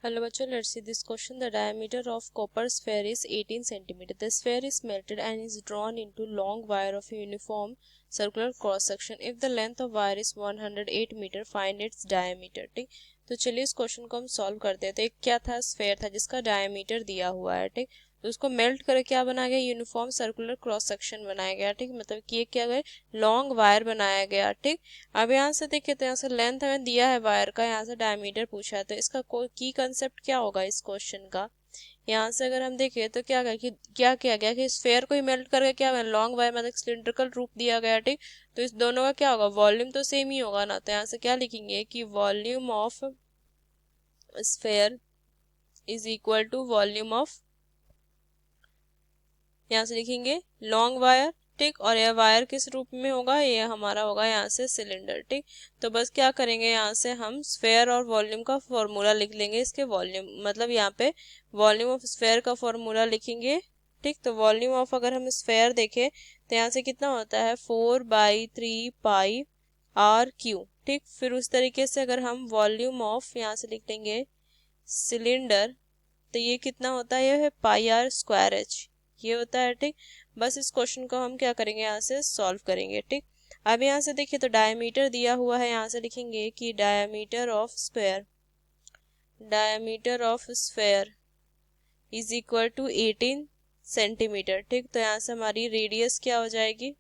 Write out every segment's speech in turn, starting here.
Hello bachcho, let's see this question. The diameter of copper sphere is 18 centimeter. The sphere is melted and is drawn into long wire of uniform circular cross section. If the length of wire is 108 metre, find its diameter. ठीक, तो चलिए इस question को हम solve करते हैं। तो एक क्या था, स्फेयर था जिसका डायमीटर दिया हुआ है। ठीक, तो उसको मेल्ट करके क्या बनाया गया, यूनिफॉर्म सर्कुलर क्रॉस सेक्शन बनाया गया। ठीक, मतलब कि एक क्या गया, लॉन्ग वायर बनाया गया। ठीक, अब यहाँ से देखिए तो यहाँ से लेंथ हमें दिया है वायर का, यहाँ से डायमीटर पूछा है, तो इसका कोई की कंसेप्ट क्या होगा इस क्वेश्चन का। यहाँ से अगर हम देखें तो क्या कि क्या किया गया कि स्फेयर को ही मेल्ट करके क्या लॉन्ग वायर मतलब सिलिंड्रिकल रूप दिया गया। ठीक, तो इस दोनों का क्या होगा, वॉल्यूम तो सेम ही होगा ना। तो यहाँ से क्या लिखेंगे कि volume of sphere is equal to volume of, यहाँ से लिखेंगे लॉन्ग वायर। ठीक, और यह वायर किस रूप में होगा, ये हमारा होगा यहाँ से सिलेंडर। ठीक, तो बस क्या करेंगे, यहाँ से हम स्फेयर और वॉल्यूम का फॉर्मूला लिख लेंगे। इसके वॉल्यूम मतलब यहाँ पे वॉल्यूम ऑफ स्फेयर का फॉर्मूला लिखेंगे। ठीक, तो वॉल्यूम ऑफ अगर हम स्फेयर देखें तो यहाँ से कितना होता है 4/3 पाई आर क्यू। ठीक, फिर उस तरीके से अगर हम वॉल्यूम ऑफ यहाँ से लिख लेंगे सिलेंडर, तो ये कितना होता है, ये है पाई आर स्क्वायर एच, ये होता है। ठीक, बस इस क्वेश्चन को हम क्या करेंगे, यहाँ से सॉल्व करेंगे। ठीक, अब यहाँ से देखिए तो डायमीटर दिया हुआ है, यहाँ से लिखेंगे कि diameter of sphere is equal to 18 centimetre. ठीक, तो यहाँ से हमारी रेडियस क्या हो जाएगी,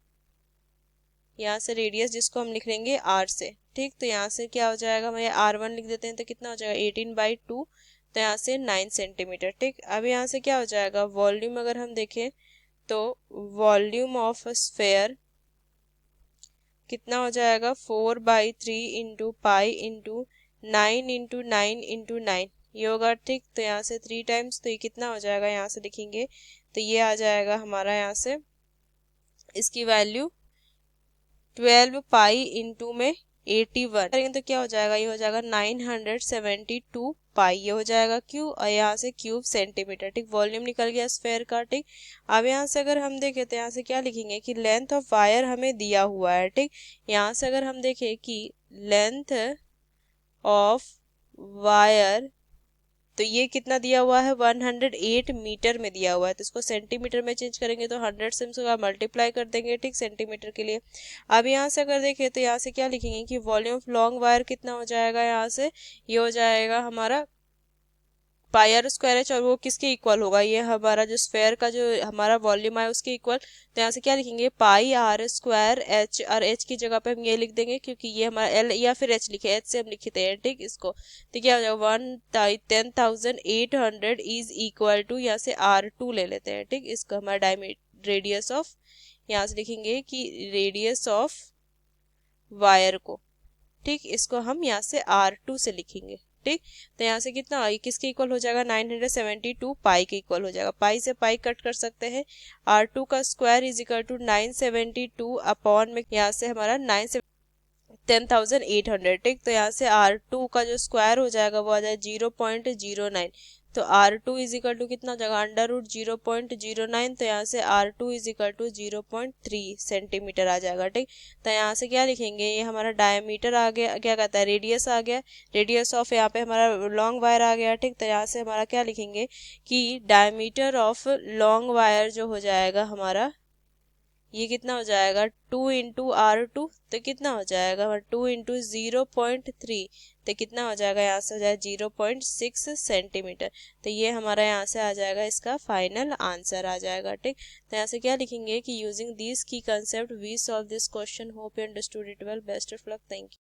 यहाँ से रेडियस जिसको हम लिख लेंगे आर से। ठीक, तो यहाँ से क्या हो जाएगा, हमें R1 लिख देते हैं तो कितना हो जाएगा 18/2, तो यहाँ से 9 सेंटीमीटर। ठीक, अब यहाँ से क्या हो जाएगा, वॉल्यूम अगर हम देखें तो वॉल्यूम ऑफ स्फेयर कितना हो जाएगा 4/3 इंटू पाई इंटू 9 ये होगा। ठीक, तो यहाँ से 3 टाइम्स, तो ये कितना हो जाएगा, यहाँ से लिखेंगे तो ये आ जाएगा हमारा, यहाँ से इसकी वैल्यू 12 पाई इंटू में 81 करेंगे तो क्या हो जाएगा, ये हो जाएगा 972 पाई, ये हो जाएगा क्यू, और यहाँ से क्यूब सेंटीमीटर। ठीक, वॉल्यूम निकल गया स्फेयर का। ठीक, अब यहाँ से अगर हम देखें तो यहाँ से क्या लिखेंगे कि लेंथ ऑफ वायर हमें दिया हुआ है। ठीक, यहाँ से अगर हम देखें कि लेंथ ऑफ वायर, तो ये कितना दिया हुआ है 108 मीटर में दिया हुआ है, तो इसको सेंटीमीटर में चेंज करेंगे तो 100 से इसका मल्टीप्लाई कर देंगे। ठीक, सेंटीमीटर के लिए। अब यहाँ से अगर देखें तो यहाँ से क्या लिखेंगे कि वॉल्यूम ऑफ लॉन्ग वायर कितना हो जाएगा, यहाँ से ये हो जाएगा हमारा पाई आर स्क्वायर एच, और वो किसके इक्वल होगा, ये हमारा जो स्फेयर का जो हमारा वॉल्यूम है उसके इक्वल। तो यहाँ से क्या लिखेंगे पाई आर स्क्वायर एच, और एच की जगह पे हम ये लिख देंगे क्योंकि ये हमारा एल या फिर एच लिखे, एच से हम लिखते हैं। ठीक, इसको तो क्या हो जाएगा 10,800 इज इक्वल टू, यहाँ से R2 ले लेते हैं। ठीक, इसको हमारा डायमीटर रेडियस ऑफ, यहाँ से लिखेंगे कि रेडियस ऑफ वायर को। ठीक, इसको हम यहाँ से R2 से लिखेंगे। ठीक, तो यहाँ से कितना किसके इक्वल हो जाएगा 972 पाई के इक्वल हो जाएगा, पाई से पाई कट कर सकते हैं। R2 का square is equal to 972 upon में यहाँ से हमारा 10,800। ठीक, तो यहाँ से R2 का जो स्क्वायर हो जाएगा वो आ जाएगा 0.09, तो R2 इज इक्वल टू कितना हो जाएगा √0.09, तो यहाँ से R2 is equal to 0.3 centimetre आ जाएगा। ठीक, तो यहाँ से क्या लिखेंगे, ये हमारा डायमीटर आ गया, क्या कहता है रेडियस आ गया, रेडियस ऑफ यहाँ पे हमारा लॉन्ग वायर आ गया। ठीक, तो यहाँ से हमारा क्या लिखेंगे कि डायमीटर ऑफ लॉन्ग वायर जो हो जाएगा हमारा, ये कितना हो जाएगा 2 इंटू R2, तो कितना हो जाएगा 2 इंटू 0.3, तो कितना हो जाएगा, यहाँ से हो जाएगा 0.6 सेंटीमीटर। तो ये हमारा यहाँ से आ जाएगा, इसका फाइनल आंसर आ जाएगा। ठीक, तो यहाँ से क्या लिखेंगे कि यूजिंग दिस की concept we solve this question, hope you understood it well, best of luck, thank you.